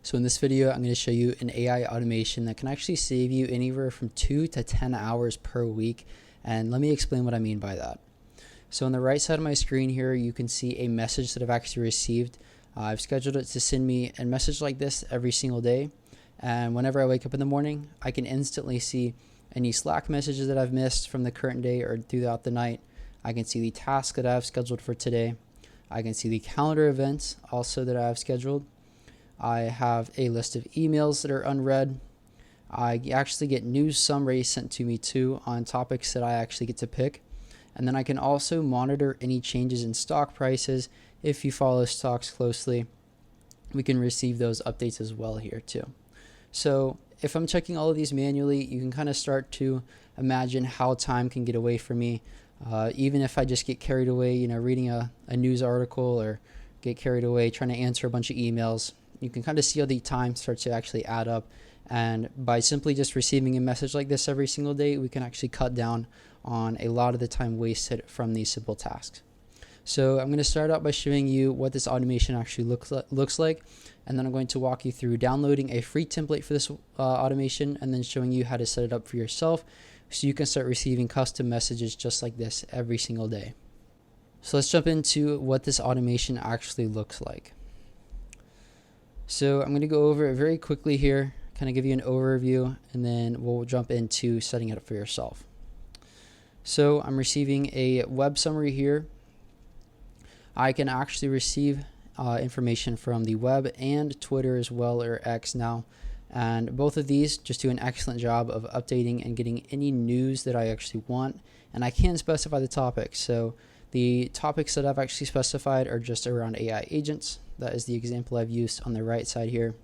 So in this video, I'm going to show you an AI automation that can actually save you anywhere from 2 to 10 hours per week. And let me explain what I mean by that. So on the right side of my screen here, you can see a message that I've actually received. I've scheduled it to send me a message like this every single day. And whenever I wake up in the morning, I can instantly see any Slack messages that I've missed from the current day or throughout the night. I can see the task that I've scheduled for today. I can see the calendar events also that I've scheduled. I have a list of emails that are unread. I actually get news summaries sent to me too on topics that I actually get to pick. And then I can also monitor any changes in stock prices. If you follow stocks closely, we can receive those updates as well here too. So if I'm checking all of these manually, you can kind of start to imagine how time can get away from me. Even if I just get carried away, reading a news article or get carried away trying to answer a bunch of emails, you can kind of see how the time starts to actually add up. And by simply just receiving a message like this every single day, we can actually cut down on a lot of the time wasted from these simple tasks. So I'm going to start out by showing you what this automation actually looks like, and then I'm going to walk you through downloading a free template for this automation and then showing you how to set it up for yourself so you can start receiving custom messages just like this every single day. So let's jump into what this automation actually looks like. So I'm going to go over it very quickly here, kind of give you an overview, and then we'll jump into setting it up for yourself. So I'm receiving a web summary here. I can actually receive information from the web and Twitter as well, or X now. And both of these just do an excellent job of updating and getting any news that I actually want. And I can specify the topics. So the topics that I've actually specified are just around AI agents. That is the example I've used on the right side here.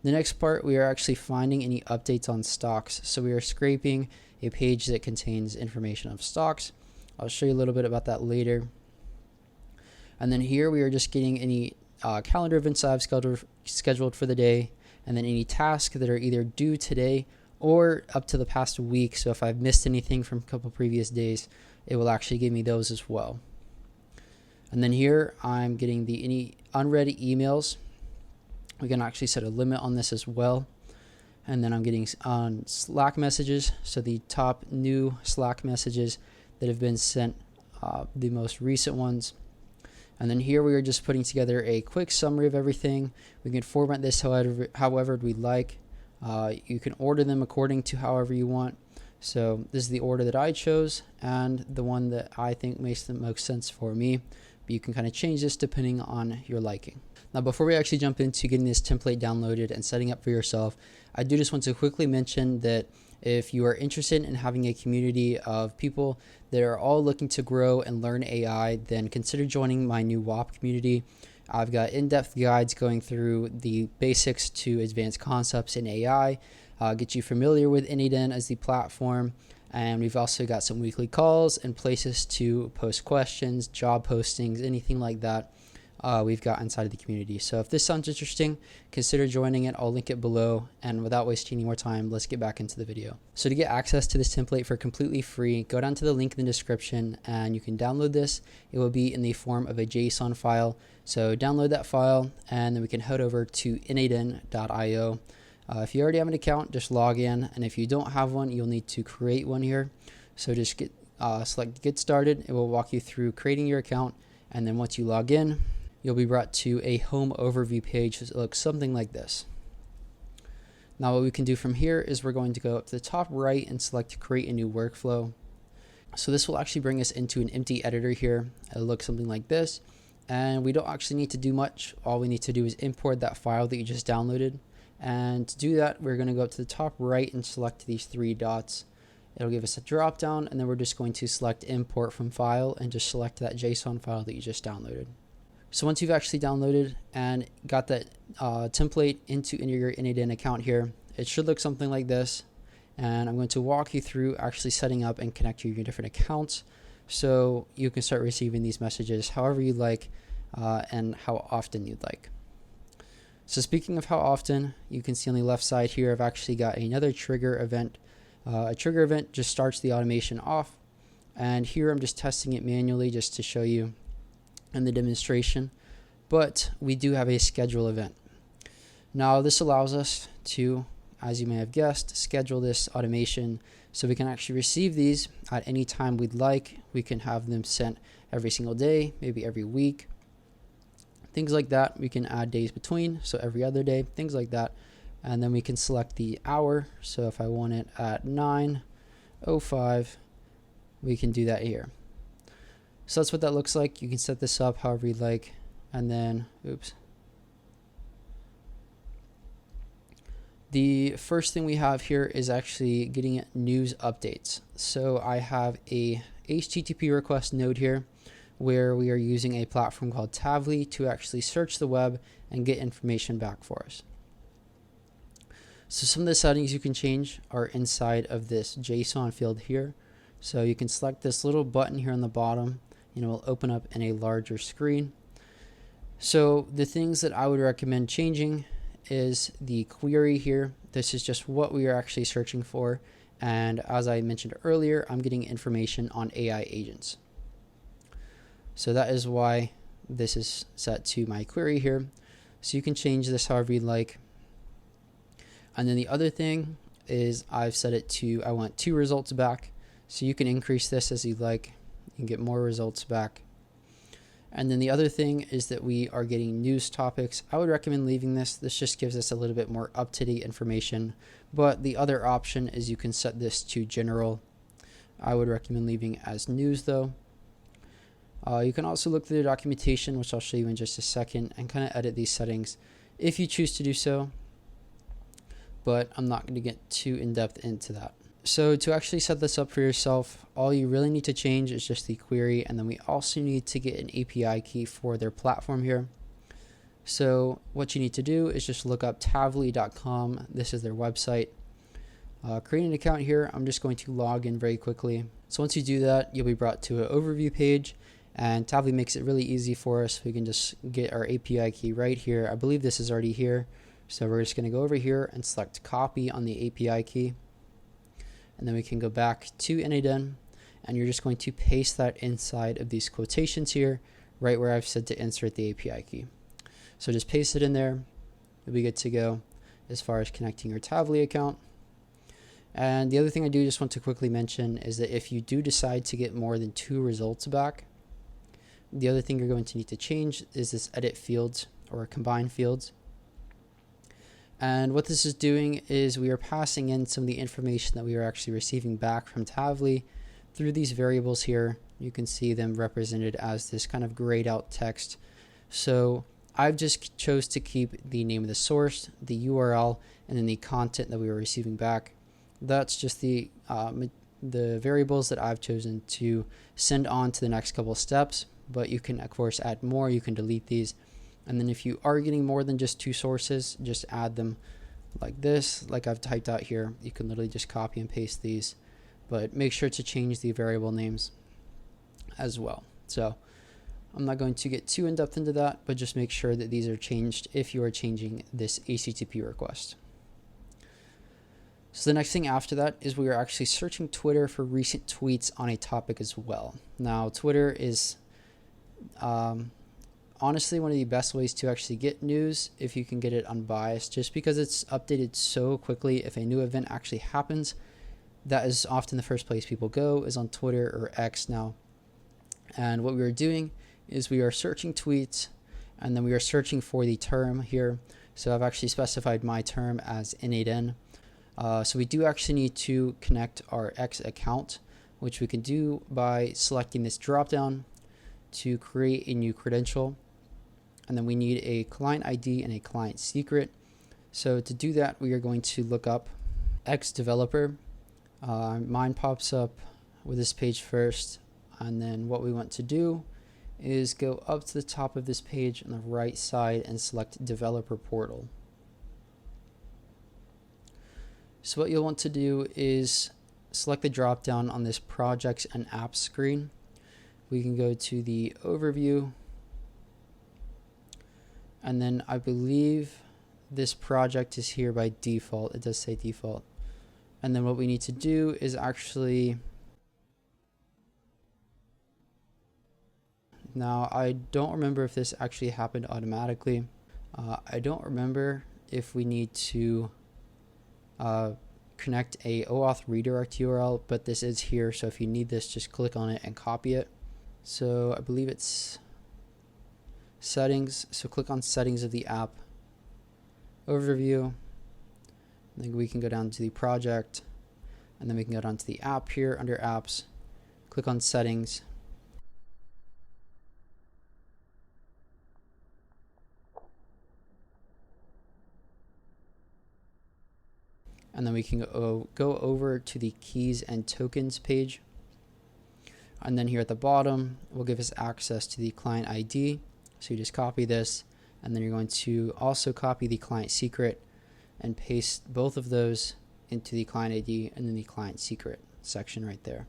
The next part, we are actually finding any updates on stocks. So we are scraping a page that contains information of stocks. I'll show you a little bit about that later. And then here we are just getting any calendar events I've scheduled for the day, and then any tasks that are either due today or up to the past week. So if I've missed anything from a couple previous days, it will actually give me those as well. And then here I'm getting any unread emails. We can actually set a limit on this as well. And then I'm getting on Slack messages. So the top new Slack messages that have been sent, the most recent ones. And then here we are just putting together a quick summary of everything. We can format this however we like. You can order them according to however you want. So this is the order that I chose and the one that I think makes the most sense for me. But you can kind of change this depending on your liking. Now, before we actually jump into getting this template downloaded and setting up for yourself, I do just want to quickly mention that if you are interested in having a community of people that are all looking to grow and learn AI, then consider joining my new WAP community. I've got in-depth guides going through the basics to advanced concepts in AI, get you familiar with Unread as the platform, and we've also got some weekly calls and places to post questions, job postings, anything like that. We've got inside of the community. So if this sounds interesting, consider joining it. I'll link it below. And without wasting any more time, let's get back into the video. So to get access to this template for completely free, go down to the link in the description and you can download this. It will be in the form of a JSON file. So download that file and then we can head over to unread.io. If you already have an account, just log in. And if you don't have one, you'll need to create one here. So just select get started. It will walk you through creating your account. And then once you log in, you'll be brought to a home overview page that looks something like this. Now what we can do from here is we're going to go up to the top right and select create a new workflow. So this will actually bring us into an empty editor here. It'll look something like this. And we don't actually need to do much. All we need to do is import that file that you just downloaded. And to do that, we're going to go up to the top right and select these three dots. It'll give us a drop down, and then we're just going to select import from file and just select that JSON file that you just downloaded. So once you've actually downloaded and got that template into your Unread account here, it should look something like this. And I'm going to walk you through actually setting up and connecting your different accounts so you can start receiving these messages however you like and how often you'd like. So speaking of how often, you can see on the left side here, I've actually got another trigger event. A trigger event just starts the automation off. And here I'm just testing it manually just to show you in the demonstration. But we do have a schedule event. Now this allows us to, as you may have guessed, schedule this automation so we can actually receive these at any time we'd like. We can have them sent every single day, maybe every week, things like that. We can add days between, so every other day, things like that. And then we can select the hour. So if I want it at 9:05, we can do that here. So that's what that looks like. You can set this up however you'd like. And then, the first thing we have here is actually getting news updates. So I have a HTTP request node here where we are using a platform called Tavly to actually search the web and get information back for us. So some of the settings you can change are inside of this JSON field here. So you can select this little button here on the bottom and it will open up in a larger screen. So the things that I would recommend changing is the query here. This is just what we are actually searching for. And as I mentioned earlier, I'm getting information on AI agents. So that is why this is set to my query here. So you can change this however you'd like. And then the other thing is I've set it to, I want 2 results back. So you can increase this as you'd like. You can get more results back. And then the other thing is that we are getting news topics. I would recommend leaving this. This just gives us a little bit more up-to-date information. But the other option is you can set this to general. I would recommend leaving as news though. You can also look through the documentation, which I'll show you in just a second, and kind of edit these settings if you choose to do so. But I'm not going to get too in-depth into that. So to actually set this up for yourself, all you really need to change is just the query, and then we also need to get an API key for their platform here. So what you need to do is just look up tavly.com. This is their website. Create an account here. I'm just going to log in very quickly. So once you do that, you'll be brought to an overview page, and Tavly makes it really easy for us. We can just get our API key right here. I believe this is already here. So we're just going to go over here and select copy on the API key. And then we can go back to Unread, and you're just going to paste that inside of these quotations here, right where I've said to insert the API key. So just paste it in there. You'll be good to go as far as connecting your Tavly account. And the other thing I do just want to quickly mention is that if you do decide to get more than 2 results back, the other thing you're going to need to change is this edit fields or combine fields. And what this is doing is we are passing in some of the information that we are actually receiving back from Tavly through these variables here. You can see them represented as this kind of grayed out text. So I've just chose to keep the name of the source, the URL, and then the content that we were receiving back. That's just the variables that I've chosen to send on to the next couple of steps. But you can, of course, add more. You can delete these. And then if you are getting more than just 2 sources, just add them like this, like I've typed out here. You can literally just copy and paste these, but make sure to change the variable names as well. So I'm not going to get too in-depth into that, but just make sure that these are changed if you are changing this HTTP request. So the next thing after that is we are actually searching Twitter for recent tweets on a topic as well. Now, Twitter is honestly one of the best ways to actually get news if you can get it unbiased, just because it's updated so quickly. If a new event actually happens, that is often the first place people go is on Twitter or X now. And what we are doing is we are searching tweets, and then we are searching for the term here. So I've actually specified my term as N8N. So we do actually need to connect our X account, which we can do by selecting this dropdown to create a new credential. And then we need a client ID and a client secret. So to do that, we are going to look up X developer. Mine pops up with this page first. And then what we want to do is go up to the top of this page on the right side and select developer portal. So what you'll want to do is select the drop down on this projects and apps screen. We can go to the overview, and then I believe this project is here by default. It does say default. And then what we need to do is actually, now I don't remember if this actually happened automatically. I don't remember if we need to connect a OAuth redirect URL, but this is here, so if you need this, just click on it and copy it. So I believe it's settings, so click on settings of the app, overview, then we can go down to the project, and then we can go down to the app here under apps, click on settings, and then we can go over to the keys and tokens page, and then here at the bottom will give us access to the client ID. So you just copy this, and then you're going to also copy the client secret and paste both of those into the client ID and then the client secret section right there.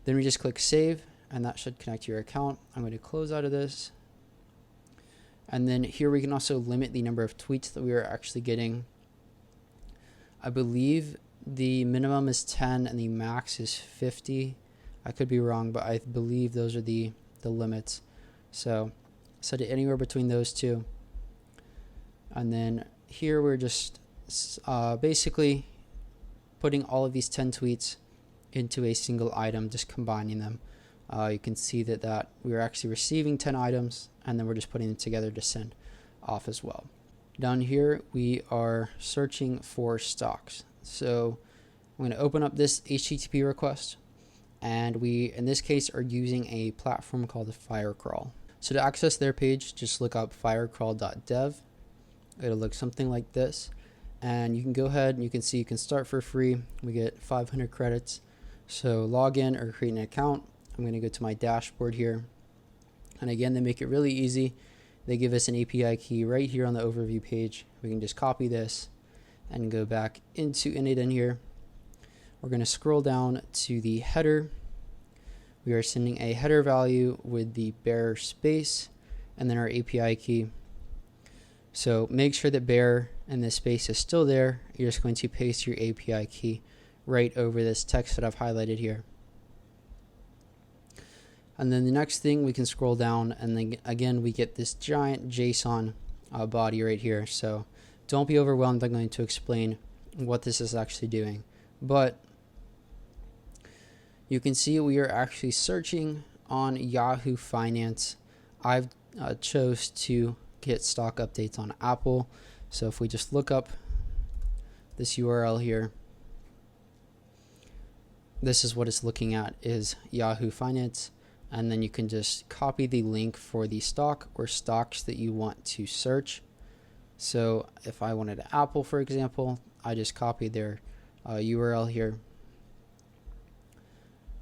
Then we just click save, and that should connect to your account. I'm going to close out of this, and then here we can also limit the number of tweets that we are actually getting. I believe the minimum is 10 and the max is 50. I could be wrong, but I believe those are the limits. So set it anywhere between those two. And then here we're just basically putting all of these 10 tweets into a single item, just combining them. You can see that we are actually receiving 10 items, and then we're just putting them together to send off as well. Down here, we are searching for stocks. So I'm going to open up this HTTP request, and we, in this case, are using a platform called Firecrawl. So to access their page, just look up firecrawl.dev. It'll look something like this, and you can go ahead and you can see you can start for free. We get 500 credits. So log in or create an account. I'm going to go to my dashboard here, and again, they make it really easy. They give us an API key right here on the overview page. We can just copy this and go back into init in here. We're going to scroll down to the header. We are sending a header value with the bearer space and then our API key. So make sure that bearer and this space is still there. You're just going to paste your API key right over this text that I've highlighted here. And then the next thing, we can scroll down, and then again we get this giant JSON body right here. So don't be overwhelmed. I'm going to explain what this is actually doing, but you can see we are actually searching on Yahoo Finance. I've chose to get stock updates on Apple. So if we just look up this URL here, this is what it's looking at, is Yahoo Finance. And then you can just copy the link for the stock or stocks that you want to search. So if I wanted Apple, for example, I just copied their URL here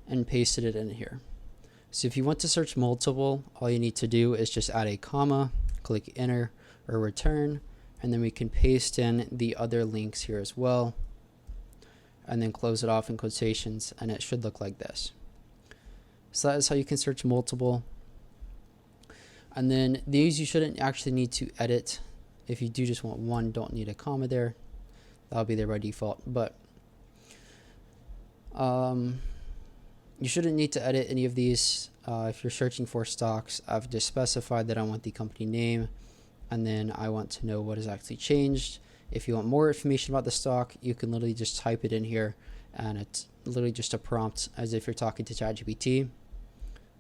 and pasted it in here. So if you want to search multiple, all you need to do is just add a comma, click enter or return, and then we can paste in the other links here as well, and then close it off in quotations, and it should look like this. So that is how you can search multiple. And then these you shouldn't actually need to edit. If you do just want one, don't need a comma there. That'll be there by default. But you shouldn't need to edit any of these. If you're searching for stocks, I've just specified that I want the company name, and then I want to know what has actually changed. If you want more information about the stock, you can literally just type it in here, and it's literally just a prompt as if you're talking to ChatGPT.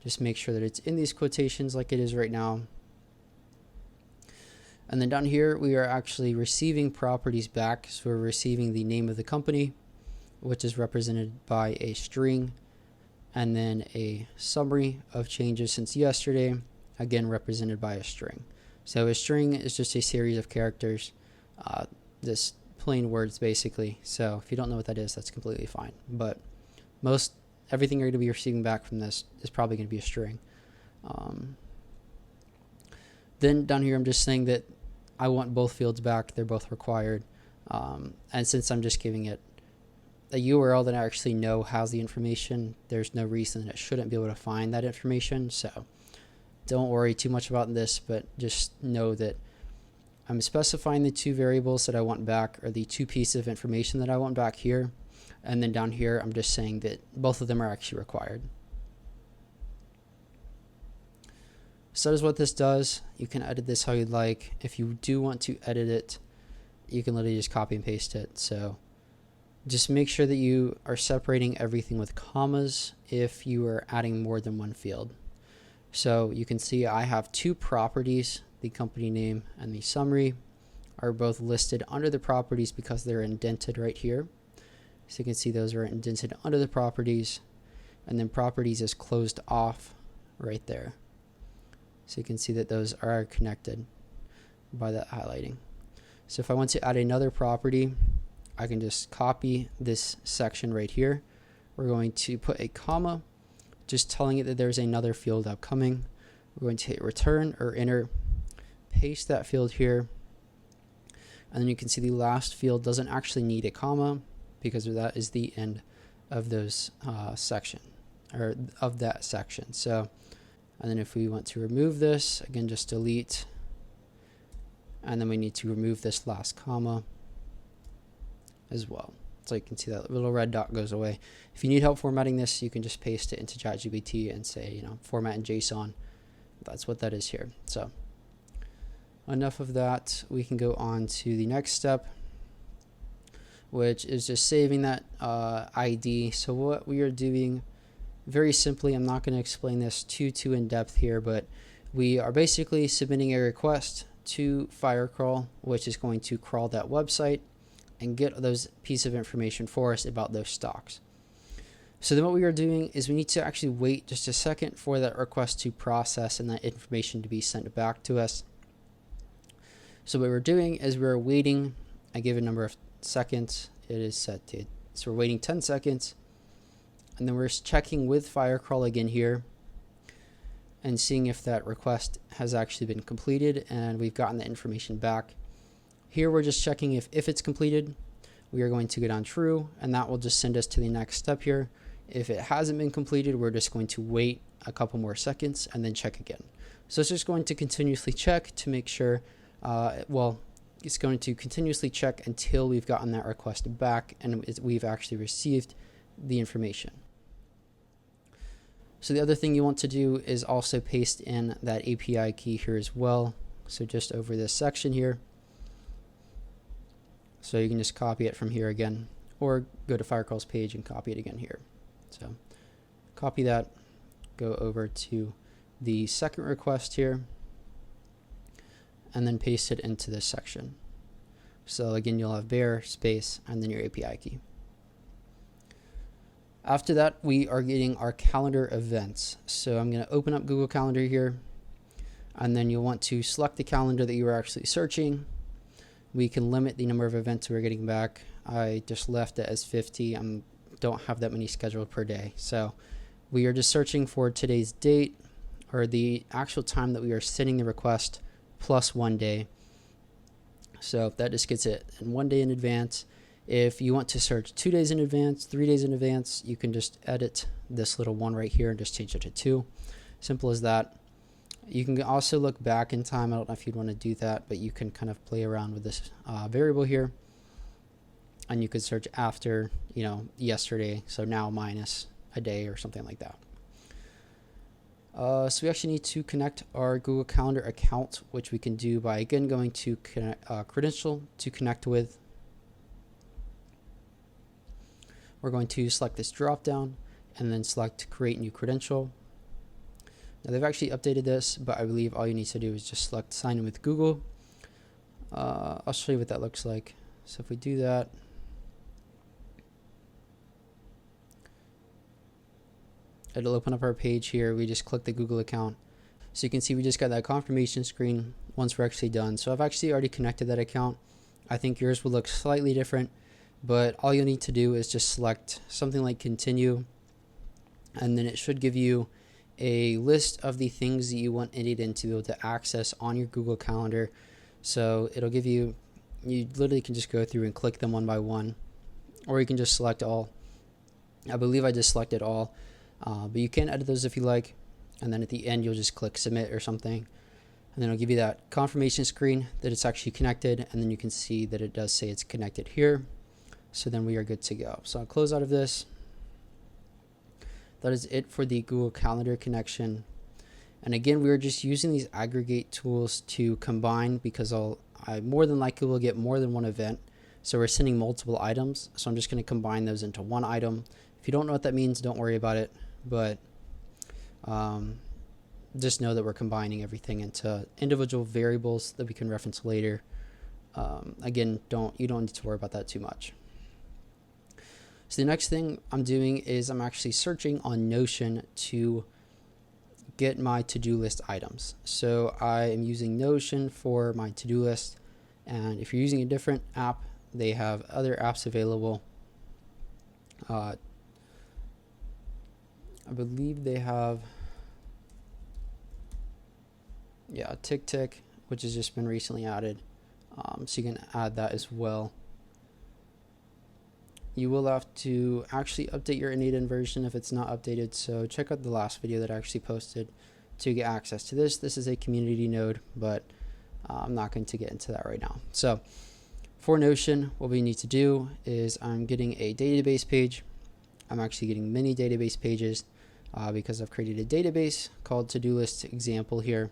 Just make sure that it's in these quotations like it is right now. And then down here, we are actually receiving properties back. So we're receiving the name of the company, which is represented by a string, and then a summary of changes since yesterday, again represented by a string. So a string is just a series of characters, just plain words basically. So if you don't know what that is, that's completely fine. But everything you're going to be receiving back from this is probably going to be a string. Then down here, I'm just saying that I want both fields back. They're both required. And since I'm just giving it a URL that I actually know has the information, there's no reason that it shouldn't be able to find that information. So don't worry too much about this, but just know that I'm specifying the two variables that I want back, or the two pieces of information that I want back here. And then down here, I'm just saying that both of them are actually required. So that is what this does. You can edit this how you'd like. If you do want to edit it you can literally just copy and paste it. So just make sure that you are separating everything with commas if you are adding more than one field. So you can see I have two properties, the company name and the summary are both listed under the properties because they're indented right here. So you can see those are indented under the properties, and then properties is closed off right there. So you can see that those are connected by that highlighting. So if I want to add another property, I can just copy this section right here. We're going to put a comma, just telling it that there's another field upcoming. We're going to hit return or enter, paste that field here, and then you can see the last field doesn't actually need a comma because that is the end of those section, or of that section. So, and then if we want to remove this, again, just delete, and then we need to remove this last comma as well. So you can see that little red dot goes away. If you need help formatting this, you can just paste it into ChatGPT and say, format in JSON. That's what that is here. So enough of that. We can go on to the next step, which is just saving that ID. So what we are doing, very simply, I'm not going to explain this too in depth here, but we are basically submitting a request to Firecrawl, which is going to crawl that website and get those pieces of information for us about those stocks. So then what we are doing is we need to actually wait just a second for that request to process and that information to be sent back to us. So what we're doing is we're waiting. I give a number of seconds. It is set to, so we're waiting 10 seconds, and then we're checking with Firecrawl again here and seeing if that request has actually been completed and we've gotten the information back. Here we're just checking if it's completed. We are going to get on true, and that will just send us to the next step here. If it hasn't been completed, we're just going to wait a couple more seconds and then check again. So it's just going to continuously check to make sure, it's going to continuously check until we've gotten that request back and we've actually received the information. So the other thing you want to do is also paste in that API key here as well. So just over this section here. So you can just copy it from here again, or go to Firecrawl's page and copy it again here. So copy that, go over to the second request here, and then paste it into this section. So again, you'll have bare space and then your API key. After that, we are getting our calendar events. So I'm going to open up Google Calendar here, and then you'll want to select the calendar that you are actually searching. We can limit the number of events we're getting back. I just left it as 50. I don't have that many scheduled per day. So we are just searching for today's date, or the actual time that we are sending the request, plus 1 day. So that just gets it in 1 day in advance. If you want to search 2 days in advance, 3 days in advance, you can just edit this little one right here and just change it to 2. Simple as that. You can also look back in time. I don't know if you'd want to do that, but you can kind of play around with this variable here. And you could search after, yesterday, so now minus a day or something like that. So we actually need to connect our Google Calendar account, which we can do by, again, going to credential to connect with. We're going to select this drop down and then select create new credential. Now they've actually updated this, but I believe all you need to do is just select sign in with Google. I'll show you what that looks like. So if we do that, it'll open up our page here. We just click the Google account. So you can see we just got that confirmation screen once we're actually done. So I've actually already connected that account. I think yours will look slightly different, but all you'll need to do is just select something like continue, and then it should give you a list of the things that you want anyone to be able to access on your Google Calendar. So it'll give you literally can just go through and click them one by one, or you can just select all. I believe I just selected all, but you can edit those if you like, and then at the end you'll just click submit or something, and then it'll give you that confirmation screen that it's actually connected, and then you can see that it does say it's connected here. So then we are good to go. So I'll close out of this. That is it for the Google Calendar connection. And again, we are just using these aggregate tools to combine, because I more than likely will get more than one event. So we're sending multiple items. So I'm just going to combine those into one item. If you don't know what that means, don't worry about it. But just know that we're combining everything into individual variables that we can reference later. Again, you don't need to worry about that too much. So the next thing I'm doing is I'm actually searching on Notion to get my to-do list items. So I am using Notion for my to-do list, and if you're using a different app, they have other apps available. I believe they have TickTick, which has just been recently added, so you can add that as well. You will have to actually update your innate version if it's not updated, so check out the last video that I actually posted to get access to this. This is a community node, but I'm not going to get into that right now. So for Notion, what we need to do is I'm getting a database page. I'm actually getting many database pages because I've created a database called to-do list example here.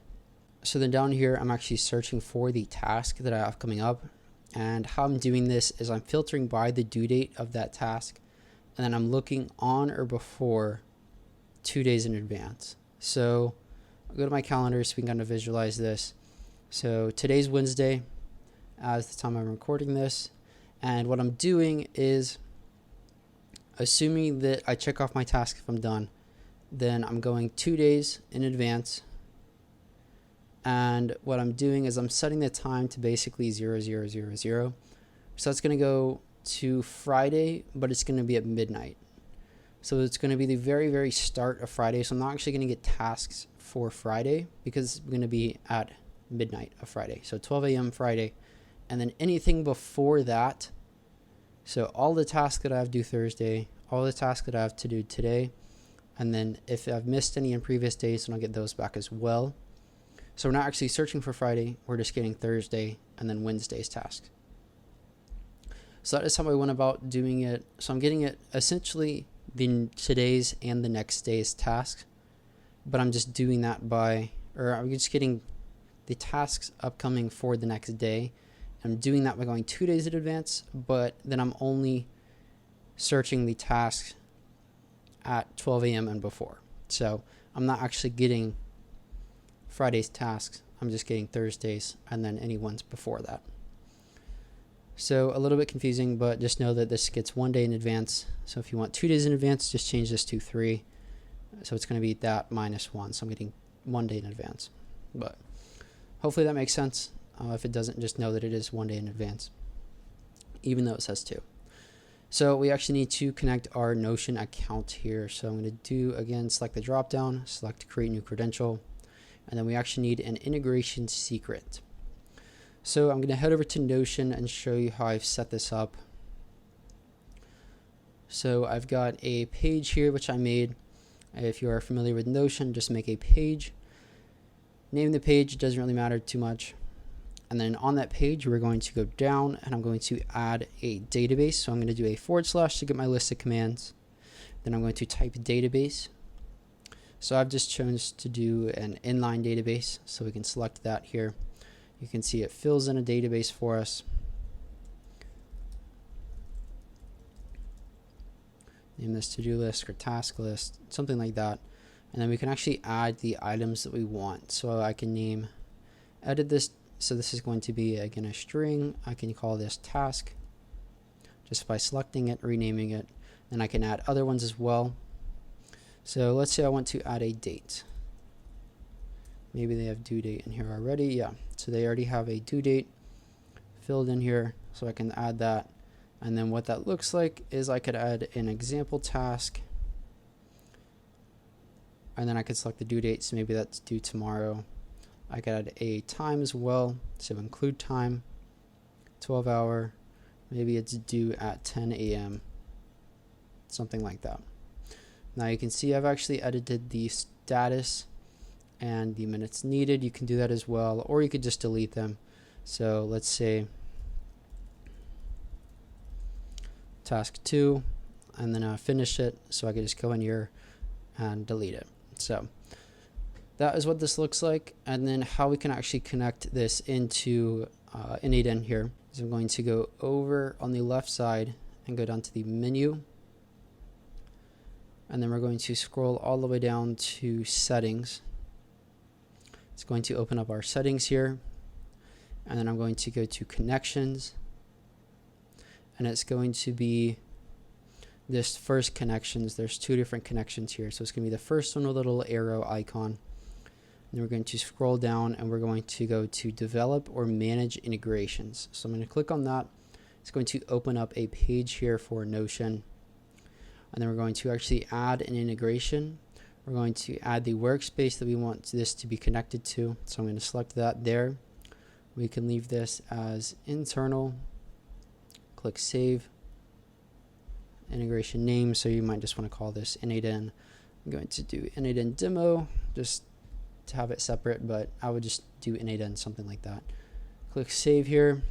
So then down here, I'm actually searching for the task that I have coming up. And how I'm doing this is I'm filtering by the due date of that task, and then I'm looking on or before 2 days in advance. So I'll go to my calendar so we can kind of visualize this. So today's Wednesday as the time I'm recording this, and what I'm doing is assuming that I check off my task if I'm done, then I'm going 2 days in advance. And what I'm doing is I'm setting the time to basically 0000. So it's going to go to Friday, but it's going to be at midnight. So it's going to be the very, very start of Friday. So I'm not actually going to get tasks for Friday because it's going to be at midnight of Friday. So 12 a.m. Friday. And then anything before that, so all the tasks that I have to do Thursday, all the tasks that I have to do today, and then if I've missed any in previous days, then I'll get those back as well. So we're not actually searching for Friday, we're just getting Thursday and then Wednesday's task. So that is how I went about doing it. So I'm getting it essentially today's and the next day's tasks, but I'm just doing that I'm just getting the tasks upcoming for the next day. I'm doing that by going 2 days in advance, but then I'm only searching the tasks at 12 a.m. and before. So I'm not actually getting Friday's tasks, I'm just getting Thursdays and then any ones before that. So a little bit confusing, but just know that this gets 1 day in advance. So if you want 2 days in advance, just change this to 3. So it's going to be that minus 1. So I'm getting 1 day in advance. But hopefully that makes sense. If it doesn't, just know that it is 1 day in advance, even though it says 2. So we actually need to connect our Notion account here. So I'm going to do, again, select the drop down, select create new credential. And then we actually need an integration secret. So I'm going to head over to Notion and show you how I've set this up. So I've got a page here which I made. If you are familiar with Notion, just make a page. Name the page, doesn't really matter too much. And then on that page, we're going to go down and I'm going to add a database. So I'm going to do a / to get my list of commands. Then I'm going to type database. So I've just chosen to do an inline database, so we can select that here. You can see it fills in a database for us. Name this to-do list or task list, something like that. And then we can actually add the items that we want. So I can edit this. So this is going to be, again, a string. I can call this task just by selecting it, renaming it. And I can add other ones as well. So let's say I want to add a date. Maybe they have due date in here already. Yeah, so they already have a due date filled in here, so I can add that. And then what that looks like is I could add an example task, and then I could select the due date, so maybe that's due tomorrow. I could add a time as well, so include time, 12 hour, maybe it's due at 10 a.m., something like that. Now you can see I've actually edited the status and the minutes needed. You can do that as well, or you could just delete them. So let's say task 2, and then finish it. So I could just go in here and delete it. So that is what this looks like. And then how we can actually connect this into N8N here is I'm going to go over on the left side and go down to the menu. And then we're going to scroll all the way down to settings. It's going to open up our settings here. And then I'm going to go to connections. And it's going to be this first connections. There's two different connections here. So it's going to be the first one with a little arrow icon. And we're going to scroll down and we're going to go to develop or manage integrations. So I'm going to click on that. It's going to open up a page here for Notion. And then we're going to actually add an integration. We're going to add the workspace that we want this to be connected to. So I'm going to select that there. We can leave this as internal. Click save. Integration name. So you might just want to call this N8N. I'm going to do N8N demo just to have it separate, but I would just do N8N, something like that. Click save here.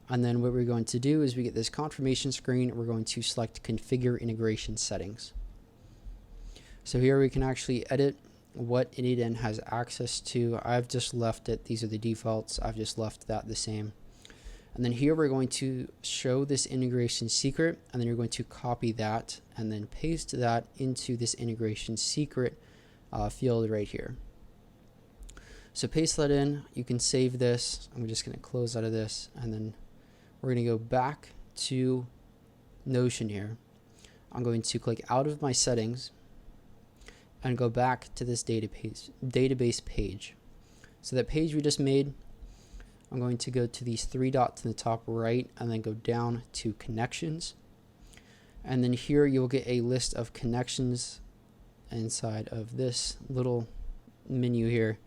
And then what we're going to do is we get this confirmation screen. We're going to select configure integration settings. So here we can actually edit what N8N has access to. I've just left it. These are the defaults. I've just left that the same. And then here we're going to show this integration secret, and then you're going to copy that and then paste that into this integration secret field right here. So paste that in. You can save this. I'm just going to close out of this, and then we're going to go back to Notion here. I'm going to click out of my settings and go back to this database page. So that page we just made, I'm going to go to these three dots in the top right and then go down to connections. And then here you'll get a list of connections inside of this little menu here.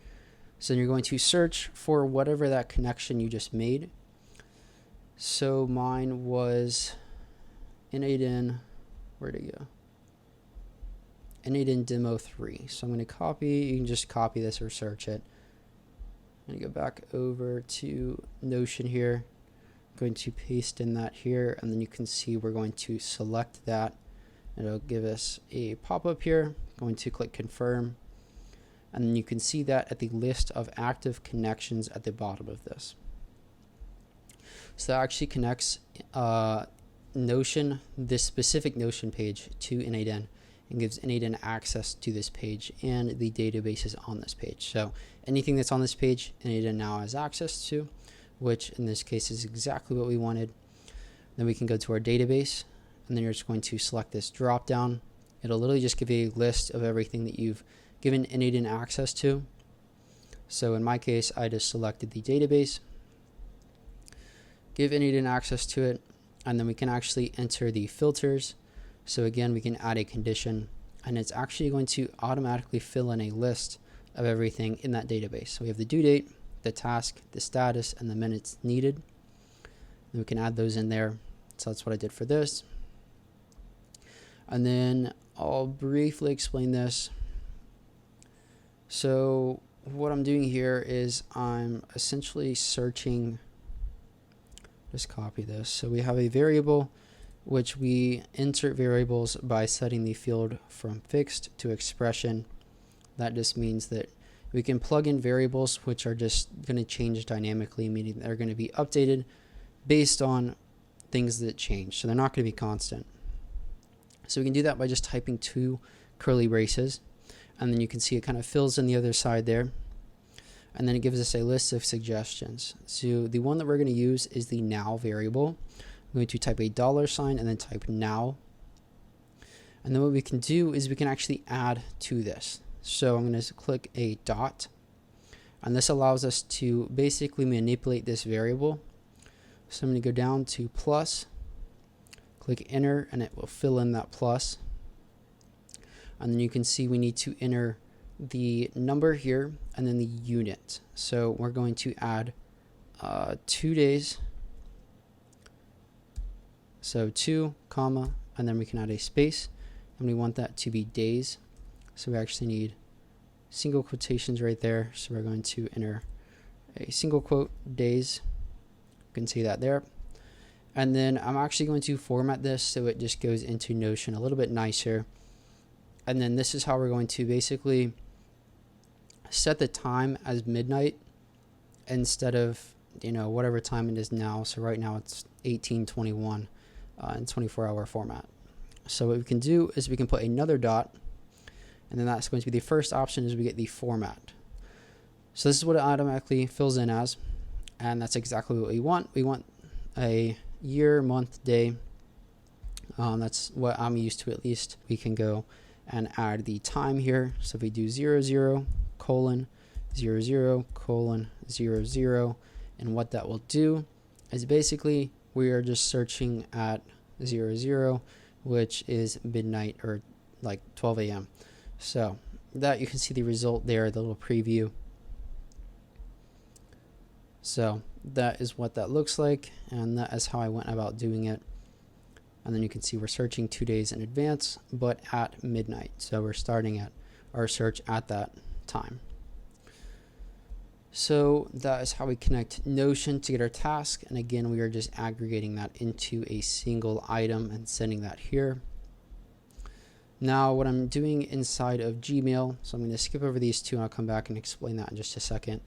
So you're going to search for whatever that connection you just made. So mine was N8N, where'd it go? N8N demo 3. So I'm going to copy, you can just copy this or search it. I'm going to go back over to Notion here. I'm going to paste in that here, and then you can see we're going to select that. It'll give us a pop-up here. I'm going to click confirm. And then you can see that at the list of active connections at the bottom of this. So that actually connects Notion, this specific Notion page, to N8N and gives N8N access to this page and the databases on this page. So anything that's on this page, N8N now has access to, which in this case is exactly what we wanted. Then we can go to our database, and then you're just going to select this drop down. It'll literally just give you a list of everything that you've given N8N access to. So in my case, I just selected the database, give N8N access to it, and then we can actually enter the filters. So again, we can add a condition, and it's actually going to automatically fill in a list of everything in that database. So we have the due date, the task, the status, and the minutes needed. And we can add those in there. So that's what I did for this. And then I'll briefly explain this. So what I'm doing here is I'm essentially searching, just copy this. So we have a variable which we insert variables by setting the field from fixed to expression. That just means that we can plug in variables which are just going to change dynamically, meaning they're going to be updated based on things that change. So they're not going to be constant. So we can do that by just typing two curly braces. And then you can see it kind of fills in the other side there. And then it gives us a list of suggestions. So the one that we're going to use is the now variable. I'm going to type a $sign and then type now. And then what we can do is we can actually add to this. So I'm going to click a dot. And this allows us to basically manipulate this variable. So I'm going to go down to plus, click enter, and it will fill in that plus. And then you can see we need to enter the number here and then the unit. So we're going to add 2 days. So 2, comma, and then we can add a space. And we want that to be days. So we actually need single quotations right there. So we're going to enter a single quote, days. You can see that there. And then I'm actually going to format this so it just goes into Notion a little bit nicer. And then this is how we're going to basically set the time as midnight instead of, whatever time it is now. So right now it's 1821 in 24-hour format. So what we can do is we can put another dot, and then that's going to be the first option is we get the format. So this is what it automatically fills in as, and that's exactly what we want. We want a year, month, day. That's what I'm used to, at least. We can go and add the time here. So if we do 00:00:00:00:00, and what that will do is basically we are just searching at 00, which is midnight, or like 12 a.m. So that, you can see the result there, the little preview. So that is what that looks like, and that is how I went about doing it. And then you can see we're searching 2 days in advance, but at midnight. So we're starting at our search at that time. So that is how we connect Notion to get our task. And again, we are just aggregating that into a single item and sending that here. Now what I'm doing inside of Gmail, so I'm going to skip over these two and I'll come back and explain that in just a second.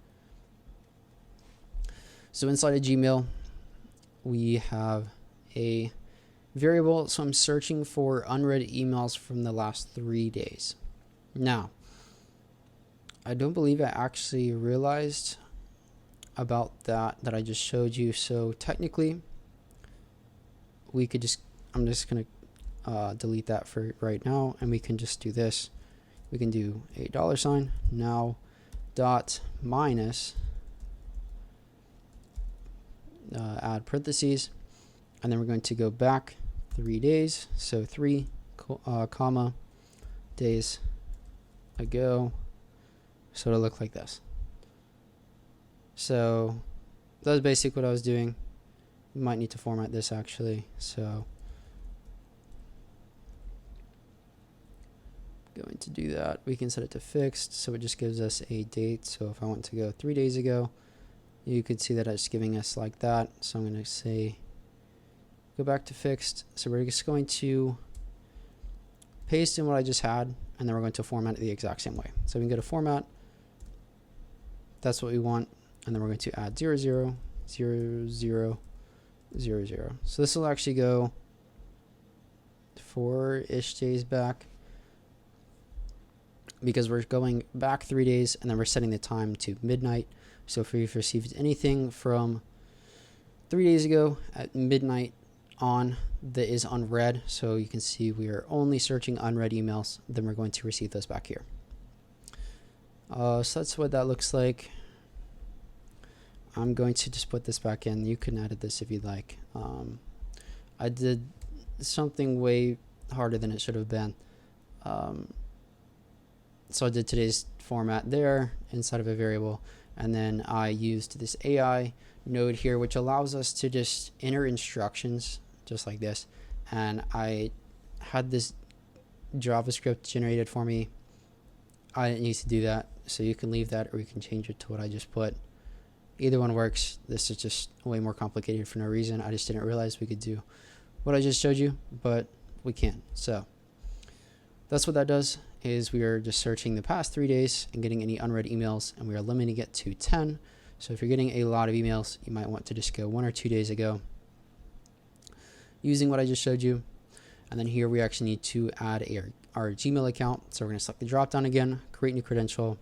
So inside of Gmail, we have a variable. So I'm searching for unread emails from the last 3 days. Now, I don't believe I actually realized about that I just showed you. So technically, we could just, I'm just going to delete that for right now, and we can just do this. We can do a $ now dot minus add parentheses, and then we're going to go back 3 days. So 3 comma days ago. So it'll look like this. So that was basically what I was doing. We might need to format this actually. So going to do that. We can set it to fixed, so it just gives us a date. So if I want to go 3 days ago, you could see that it's giving us like that. So I'm going to say go back to fixed. So we're just going to paste in what I just had, and then we're going to format it the exact same way. So we can go to format. That's what we want, and then we're going to add 00:00:00:00. So this will actually go 4-ish days back, because we're going back 3 days, and then we're setting the time to midnight. So if we've received anything from 3 days ago at midnight on that is unread, so you can see we are only searching unread emails, then we're going to receive those back here. So that's what that looks like. I'm going to just put this back in. You can edit this if you'd like. I did something way harder than it should have been. So I did today's format there inside of a variable, and then I used this AI node here, which allows us to just enter instructions just like this. And I had this JavaScript generated for me. I didn't need to do that, so you can leave that, or you can change it to what I just put. Either one works. This is just way more complicated for no reason. I just didn't realize we could do what I just showed you, but we can. So that's what that does, is we are just searching the past 3 days and getting any unread emails, and we are limiting it to 10. So if you're getting a lot of emails, you might want to just go 1 or 2 days ago using what I just showed you. And then here we actually need to add our Gmail account. So we're going to select the drop down again, create new credential.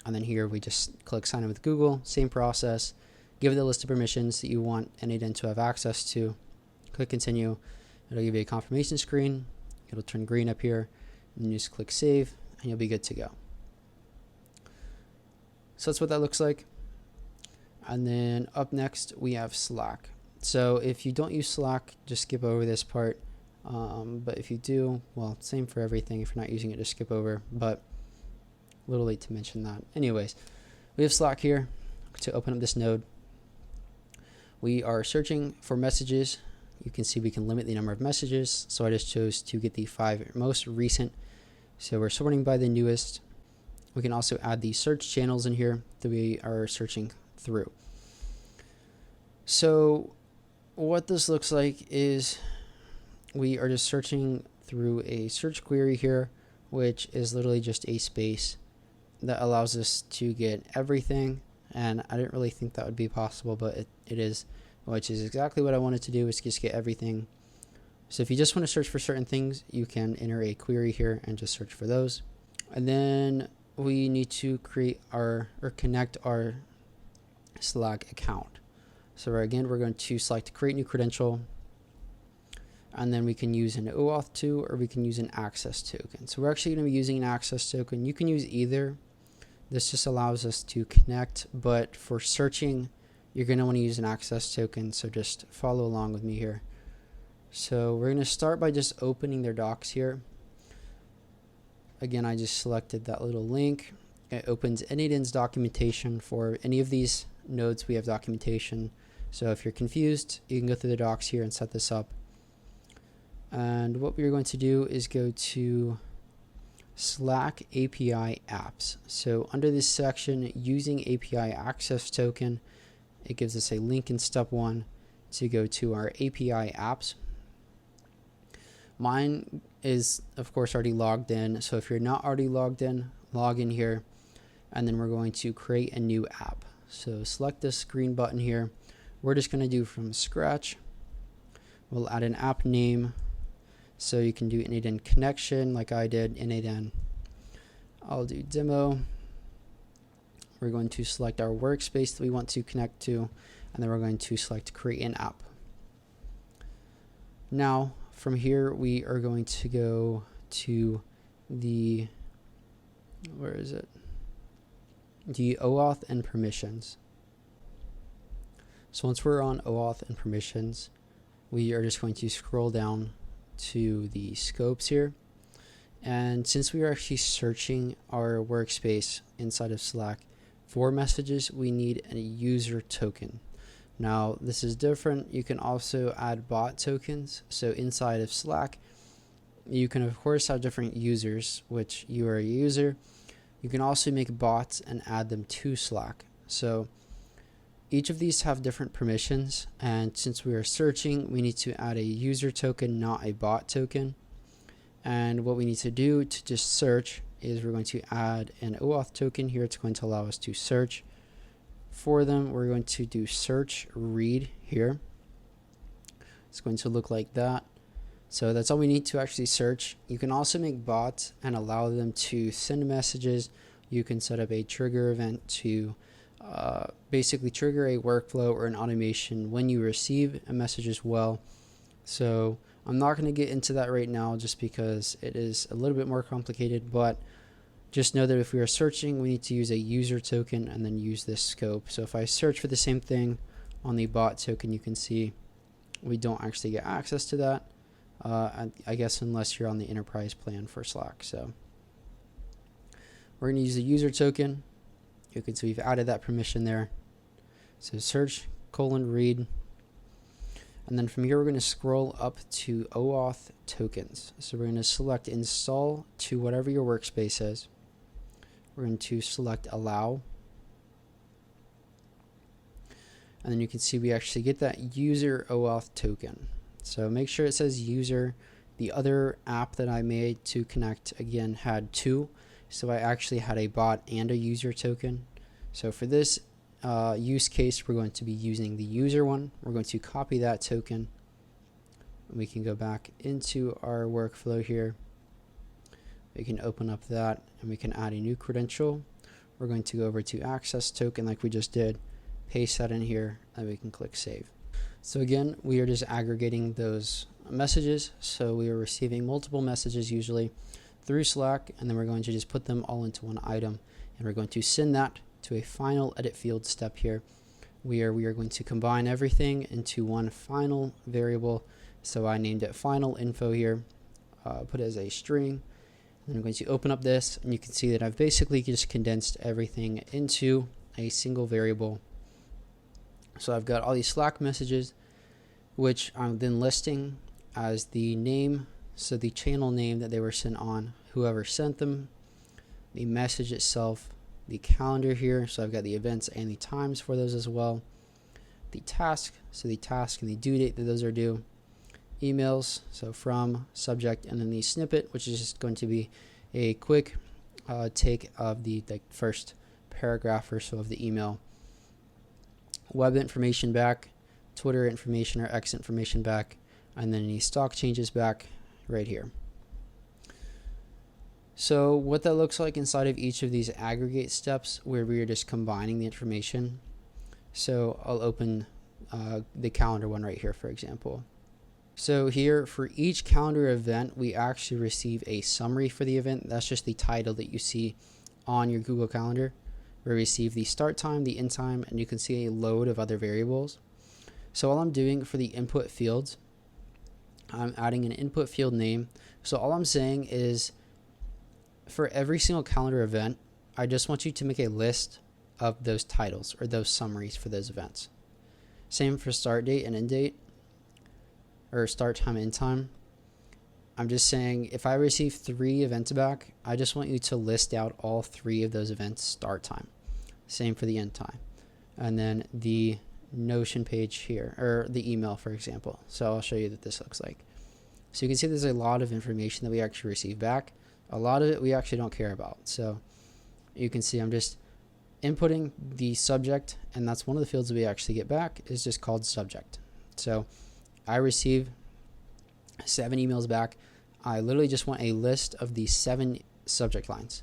And then here we just click sign in with Google, same process. Give it the list of permissions that you want N8N to have access to. Click continue. It'll give you a confirmation screen. It'll turn green up here. And you just click save, and you'll be good to go. So that's what that looks like. And then up next, we have Slack. So if you don't use Slack, just skip over this part. But if you do, well, same for everything. If you're not using it, just skip over. But a little late to mention that. Anyways, we have Slack here. To open up this node, we are searching for messages. You can see we can limit the number of messages. So I just chose to get the 5 most recent. So we're sorting by the newest. We can also add the search channels in here that we are searching through. So what this looks like is we are just searching through a search query here, which is literally just a space. that allows us to get everything, and I didn't really think that would be possible, but it is, which is exactly what I wanted to do, is just get everything. So if you just want to search for certain things, you can enter a query here and just search for those. And then we need to create or connect our Slack account. So again, we're going to select create new credential, and then we can use an OAuth 2 or we can use an access token. So we're actually going to be using an access token. You can use either. This just allows us to connect, but for searching, you're going to want to use an access token. So just follow along with me here. So we're going to start by just opening their docs here. Again, I just selected that little link. It opens N8n's documentation. For any of these nodes, we have documentation. So if you're confused, you can go through the docs here and set this up. And what we're going to do is go to Slack API apps. So under this section, using API access token, it gives us a link in step 1 to go to our API apps. Mine is, of course, already logged in. So if you're not already logged in, log in here, and then we're going to create a new app. So select this green button here. We're just going to do from scratch. We'll add an app name. So you can do N8n connection like I did, N8n. I'll do demo. We're going to select our workspace that we want to connect to, and then we're going to select create an app. Now from here we are going to go to the, where is it? The OAuth and permissions. So once we're on OAuth and permissions, we are just going to scroll down to the scopes here, and since we are actually searching our workspace inside of Slack for messages, we need a user token. Now this is different. You can also add bot tokens. So inside of Slack, you can of course have different users, which you are a user. You can also make bots and add them to Slack. So each of these have different permissions, and since we are searching, we need to add a user token, not a bot token. And what we need to do to just search is we're going to add an OAuth token here. It's going to allow us to search for them. We're going to do search read here. It's going to look like that. So that's all we need to actually search. You can also make bots and allow them to send messages. You can set up a trigger event to basically trigger a workflow or an automation when you receive a message as well. So I'm not going to get into that right now just because it is a little bit more complicated, but just know that if we are searching, we need to use a user token and then use this scope. So if I search for the same thing on the bot token, you can see we don't actually get access to that, I guess, unless you're on the enterprise plan for Slack. So we're going to use the user token. You can see we've added that permission there. So search : read. And then from here, we're going to scroll up to OAuth tokens. So we're going to select install to whatever your workspace is. We're going to select allow. And then you can see we actually get that user OAuth token. So make sure it says user. The other app that I made to connect, again, had 2. So I actually had a bot and a user token. So for this use case, we're going to be using the user one. We're going to copy that token. We can go back into our workflow here. We can open up that and we can add a new credential. We're going to go over to access token like we just did, paste that in here, and we can click save. So again, we are just aggregating those messages. So we are receiving multiple messages usually through Slack, and then we're going to just put them all into one item, and we're going to send that to a final edit field step here. We are going to combine everything into one final variable. So I named it final info here, put it as a string. And I'm going to open up this, and you can see that I've basically just condensed everything into a single variable. So I've got all these Slack messages, which I'm then listing as the name, so the channel name that they were sent on, whoever sent them, the message itself, the calendar here, so I've got the events and the times for those as well, the task, so the task and the due date that those are due, emails, so from, subject, and then the snippet, which is just going to be a quick take of the first paragraph or so of the email, web information back, Twitter information or X information back, and then any stock changes back right here. So what that looks like inside of each of these aggregate steps where we are just combining the information. So I'll open the calendar one right here, for example. So here for each calendar event, we actually receive a summary for the event. That's just the title that you see on your Google Calendar. We receive the start time, the end time, and you can see a load of other variables. So all I'm doing for the input fields, I'm adding an input field name. So all I'm saying is for every single calendar event, I just want you to make a list of those titles or those summaries for those events. Same for start date and end date, or start time, end time. I'm just saying if I receive 3 events back, I just want you to list out all 3 of those events start time. Same for the end time. And then the Notion page here, or the email, for example. So I'll show you what this looks like. So you can see there's a lot of information that we actually receive back. A lot of it we actually don't care about. So you can see I'm just inputting the subject, and that's one of the fields that we actually get back is just called subject. So I receive 7 emails back. I literally just want a list of the 7 subject lines,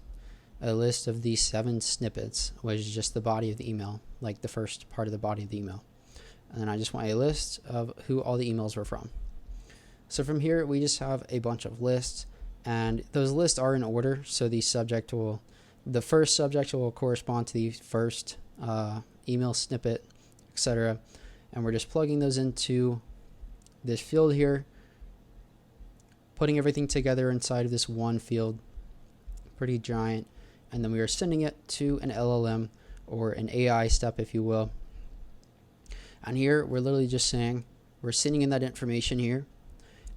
a list of the 7 snippets, which is just the body of the email, like the first part of the body of the email. And then I just want a list of who all the emails were from. So from here, we just have a bunch of lists, and those lists are in order. So the first subject will correspond to the first email snippet, etc. And we're just plugging those into this field here, putting everything together inside of this one field, pretty giant, and then we are sending it to an LLM or an AI step, if you will. And here we're literally just saying we're sending in that information here.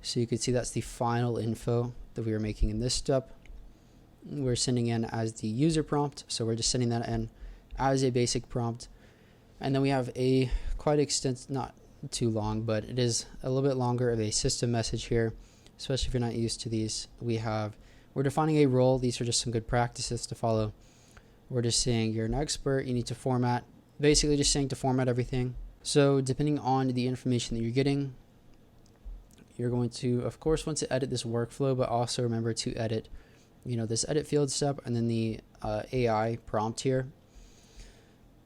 So you can see that's the final info that we are making in this step. We're sending in as the user prompt, so we're just sending that in as a basic prompt. And then we have a quite extensive, not too long, but it is a little bit longer of a system message here, especially if you're not used to these. We're defining a role. These are just some good practices to follow. We're just saying you're an expert, you need to format, basically just saying to format everything. So depending on the information that you're getting, you're going to, of course, want to edit this workflow, but also remember to edit, this edit field step and then the AI prompt here.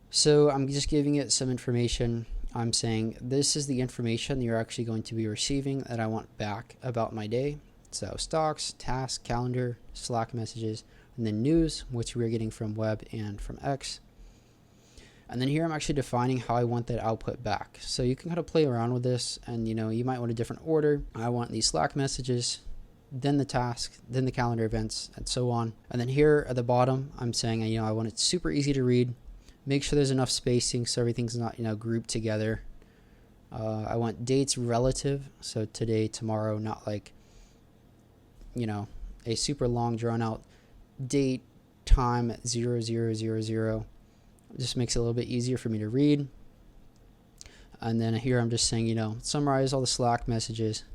So I'm just giving it some information. I'm saying this is the information that you're actually going to be receiving that I want back about my day. So stocks, tasks, calendar, Slack messages, and then news, which we're getting from web and from X. And then here I'm actually defining how I want that output back. So you can kind of play around with this, and you might want a different order. I want these Slack messages, then the task, then the calendar events, and so on. And then here at the bottom, I'm saying, I want it super easy to read. Make sure there's enough spacing so everything's not, grouped together. I want dates relative, so today, tomorrow, not like, a super long drawn out date, time, 0000. Just makes it a little bit easier for me to read. And then here I'm just saying, summarize all the Slack messages,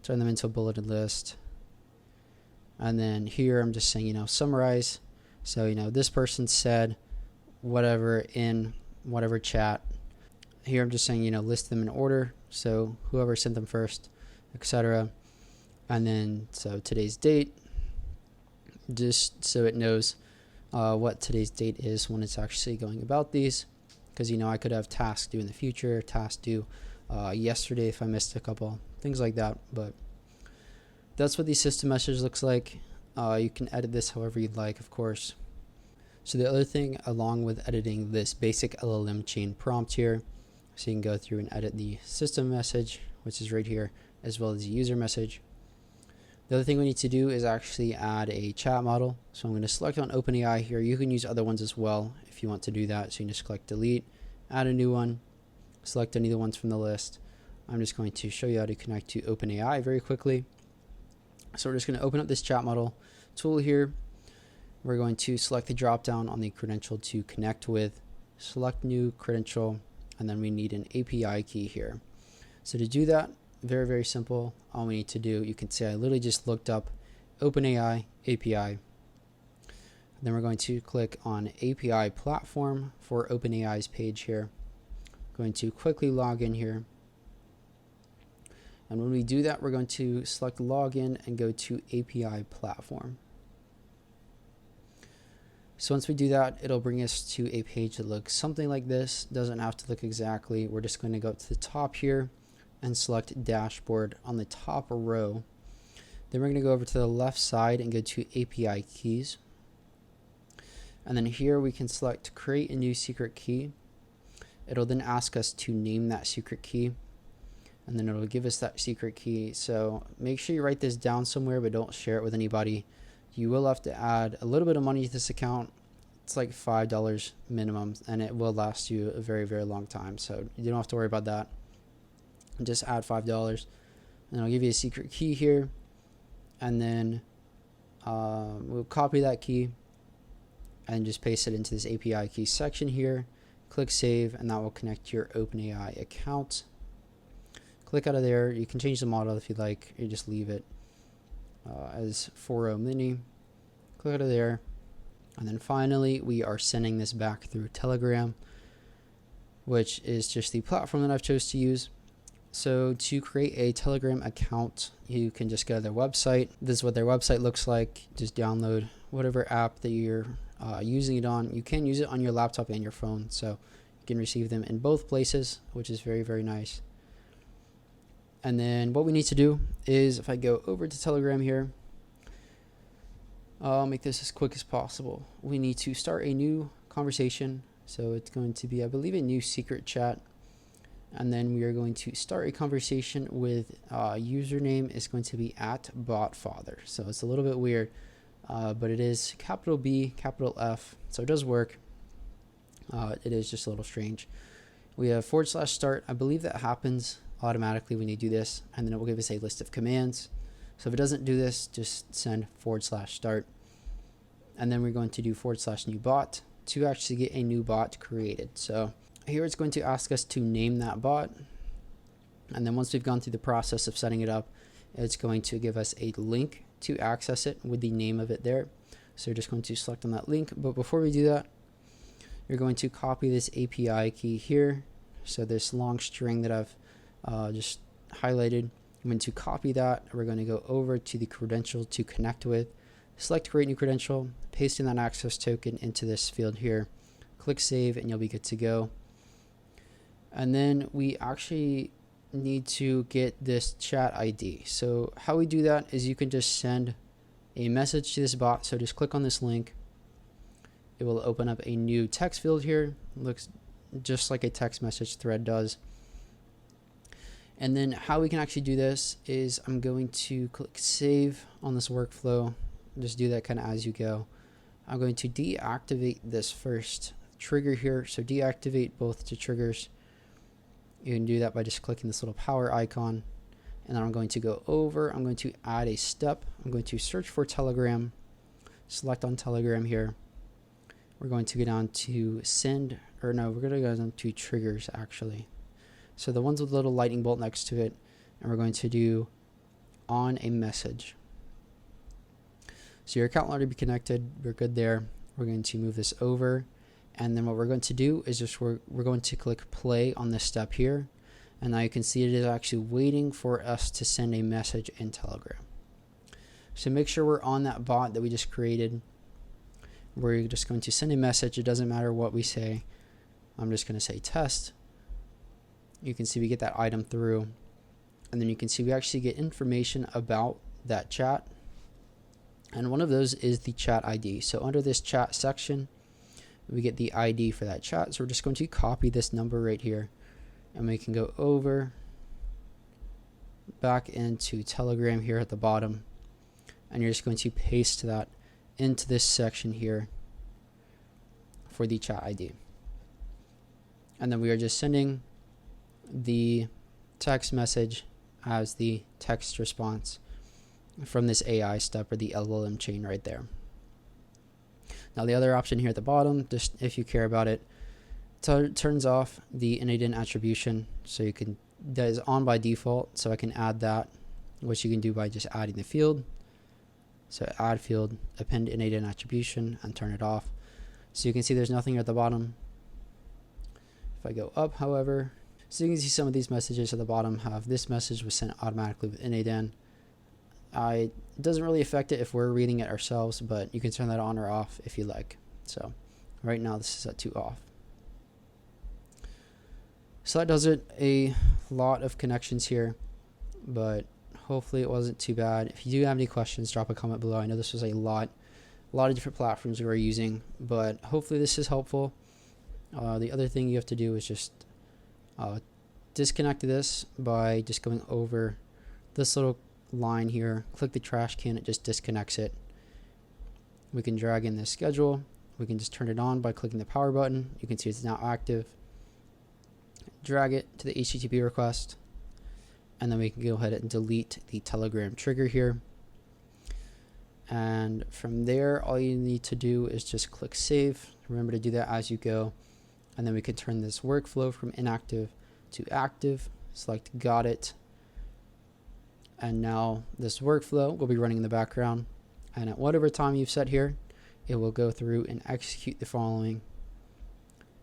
turn them into a bulleted list. And then here I'm just saying, summarize. So, this person said whatever in whatever chat. Here I'm just saying, list them in order. So whoever sent them first, etc. And then, so today's date, just so it knows what today's date is when it's actually going about these. Because, I could have tasks due in the future, tasks due yesterday if I missed a couple, things like that. But that's what the system message looks like. You can edit this however you'd like, of course. So the other thing, along with editing this basic LLM chain prompt here, so you can go through and edit the system message, which is right here, as well as the user message. The other thing we need to do is actually add a chat model. So I'm going to select on OpenAI here. You can use other ones as well if you want to do that. So you can just click delete, add a new one, select any of the ones from the list. I'm just going to show you how to connect to OpenAI very quickly. So we're just going to open up this chat model tool here. We're going to select the drop down on the credential to connect with, select new credential, and then we need an API key here. So to do that, very, very simple. All we need to do, you can see I literally just looked up OpenAI API. Then we're going to click on API platform for OpenAI's page here. Going to quickly log in here. And when we do that, we're going to select login and go to API platform. So once we do that, it'll bring us to a page that looks something like this. Doesn't have to look exactly. We're just going to go up to the top here and select dashboard on the top row. Then we're going to go over to the left side and go to API keys. And then here we can select create a new secret key. It'll then ask us to name that secret key, and then it'll give us that secret key. So make sure you write this down somewhere, but don't share it with anybody. You will have to add a little bit of money to this account. It's like $5 minimum, and it will last you a very, very long time. So you don't have to worry about that. Just add $5, and I'll give you a secret key here, and then we'll copy that key and just paste it into this API key section here. Click save, and that will connect to your OpenAI account. Click out of there. You can change the model if you like, or just leave it as 4.0 mini. Click out of there, and then finally we are sending this back through Telegram, which is just the platform that I've chose to use. So to create a Telegram account, you can just go to their website. This is what their website looks like. Just download whatever app that you're using it on. You can use it on your laptop and your phone, so you can receive them in both places, which is very, very nice. And then what we need to do is, if I go over to Telegram here, I'll make this as quick as possible. We need to start a new conversation. So it's going to be, I believe, a new secret chat. And then we are going to start a conversation with username is going to be @botfather. So it's a little bit weird, but it is capital B, capital F. So it does work. It is just a little strange. We have /start. I believe that happens automatically when you do this, and then it will give us a list of commands. So if it doesn't do this, just send /start. And then we're going to do /new bot to actually get a new bot created. So here it's going to ask us to name that bot. And then once we've gone through the process of setting it up, it's going to give us a link to access it with the name of it there. So you're just going to select on that link. But before we do that, you're going to copy this API key here. So this long string that I've just highlighted, I'm going to copy that. We're going to go over to the credential to connect with, select create new credential, paste in that access token into this field here, click save, and you'll be good to go. And then we actually need to get this chat ID. So how we do that is you can just send a message to this bot. So just click on this link. It will open up a new text field here. Looks just like a text message thread does. And then how we can actually do this is I'm going to click save on this workflow. Just do that kind of as you go. I'm going to deactivate this first trigger here. So deactivate both the triggers. You can do that by just clicking this little power icon. And then I'm going to go over. I'm going to add a step. I'm going to search for Telegram. Select on Telegram here. We're going to go down to send, or no, we're going to go down to triggers actually. So the ones with the little lightning bolt next to it, and we're going to do on a message. So your account will already be connected. We're good there. We're going to move this over. And then what we're going to do is just we're going to click play on this step here. And now you can see it is actually waiting for us to send a message in Telegram. So make sure we're on that bot that we just created. We're just going to send a message. It doesn't matter what we say. I'm just going to say test. You can see we get that item through. And then you can see we actually get information about that chat. And one of those is the chat ID. So under this chat section, we get the ID for that chat. So we're just going to copy this number right here. And we can go over back into Telegram here at the bottom. And you're just going to paste that into this section here for the chat ID. And then we are just sending the text message as the text response from this AI step or the LLM chain right there. Now the other option here at the bottom, just if you care about it, turns off the innate attribution. So you can, that is on by default. So I can add that, which you can do by just adding the field. So add field, append innate attribution, and turn it off. So you can see there's nothing at the bottom. If I go up, however, so you can see some of these messages at the bottom have this message was sent automatically with innate in. It doesn't really affect it if we're reading it ourselves, but you can turn that on or off if you like. So right now this is set to off. So that does it. A lot of connections here, but hopefully it wasn't too bad. If you do have any questions, drop a comment below. I know this was a lot of different platforms we were using, but hopefully this is helpful. The other thing you have to do is just disconnect this by just going over this little line here. Click the trash can, it just disconnects it. We can drag in this schedule. We can just turn it on by clicking the power button. You can see it's now active. Drag it to the HTTP request, and then we can go ahead and delete the Telegram trigger here. And from there, all you need to do is just click save. Remember to do that as you go. And then we can turn this workflow from inactive to active. Select got it. And now this workflow will be running in the background. And at whatever time you've set here, it will go through and execute the following,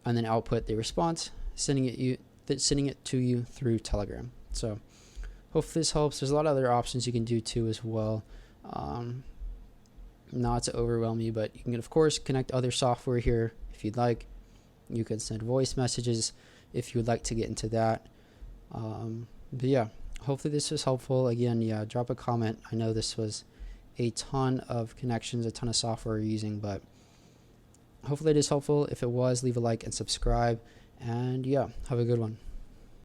and then output the response, sending it to you through Telegram. So hopefully this helps. There's a lot of other options you can do too as well. Not to overwhelm you, but you can of course connect other software here if you'd like. You can send voice messages if you would like to get into that. But yeah, hopefully this was helpful. Again, yeah, drop a comment. I know this was a ton of connections, a ton of software you're using, but hopefully it is helpful. If it was, leave a like and subscribe. And yeah, have a good one.